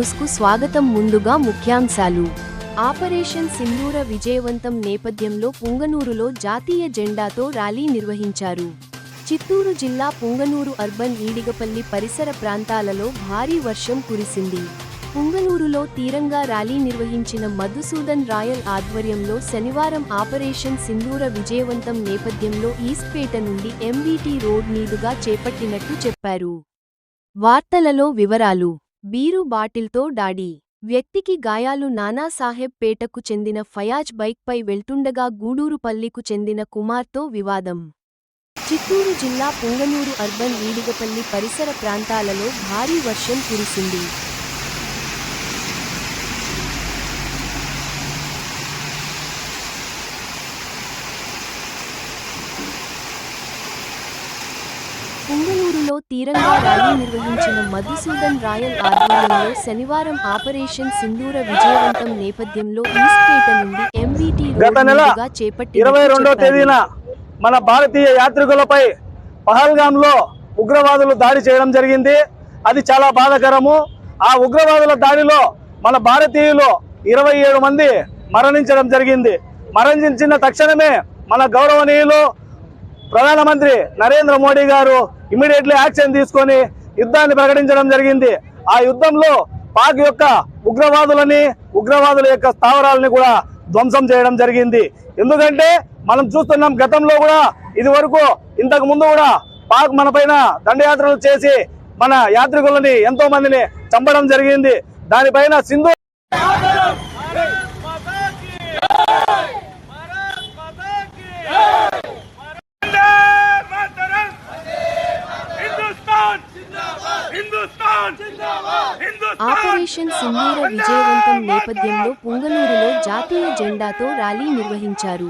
న్యూస్కు స్వాగతం. ముందుగా ముఖ్యాంశాలు. ఆపరేషన్ సింధూర విజయవంతం నేపథ్యంలో పుంగనూరులో జాతీయ జెండాతో ర్యాలీ నిర్వహించారు. చిత్తూరు జిల్లా పుంగనూరు అర్బన్ ఈడిగపల్లి పరిసర ప్రాంతాలలో భారీ వర్షం కురిసింది. పుంగనూరులో తీరంగా ర్యాలీ నిర్వహించిన మధుసూదన్ రాయల్ ఆధ్వర్యంలో శనివారం ఆపరేషన్ సింధూర విజయవంతం నేపథ్యంలో ఈస్ట్పేట నుండి ఎంవీటీ రోడ్ మీదుగా చేపట్టినట్టు చెప్పారు. వార్తలలో వివరాలు. బీరు బాటిల్తో దాడి. వ్యక్తికి గాయాలు. నానాసాహెబ్ పేటకు చెందిన ఫయాజ్ బైక్పై వెళ్తుండగా గూడూరుపల్లికు చెందిన కుమార్తో వివాదం. చిత్తూరు జిల్లా పుంగనూరు అర్బన్ ఈడిగపల్లి పరిసర ప్రాంతాలలో భారీ వర్షం కురిసింది. పుంగనూరులో తీరంగా ర్యాలీ నిర్వహించిన మధుసూదన్ రాయల్ ఆధ్వర్యంలో శనివారం ఆపరేషన్ సింధూర విజయవంతం నేపథ్యంలో ఈస్ట్పేట నుండి ఎంవీటీ రోడ్ మీదుగా చేపట్టినట్టు 22వ తేదీన మన భారతీయ యాత్రికులపై పహల్గాంలో ఉగ్రవాదులు దాడి చేయడం జరిగింది. అది చాలా బాధాకరము. ఆ ఉగ్రవాదుల దాడిలో మన భారతీయులు 27 మంది మరణించడం జరిగింది. మరణించిన తక్షణమే మన గౌరవనీయులు ప్రధానమంత్రి నరేంద్ర మోడీ గారు ఇమీడియట్లీ యాక్షన్ తీసుకొని యుద్ధాన్ని ప్రకటించడం జరిగింది. ఆ యుద్ధంలో పాక్ యొక్క ఉగ్రవాదుల యొక్క స్థావరాలని కూడా ధ్వంసం చేయడం జరిగింది. ఎందుకంటే మనం చూస్తున్నాం, గతంలో కూడా ఇది వరకు ఇంతకు ముందు కూడా పాక్ మన పైన దండయాత్రలు చేసి మన యాత్రికులని ఎంతో మందిని చంపడం జరిగింది. దానిపైన సింధు ఆపరేషన్ సింధూర విజయవంతం నేపథ్యంలో పుంగనూరులో జాతీయ జెండాతో ర్యాలీ నిర్వహించారు.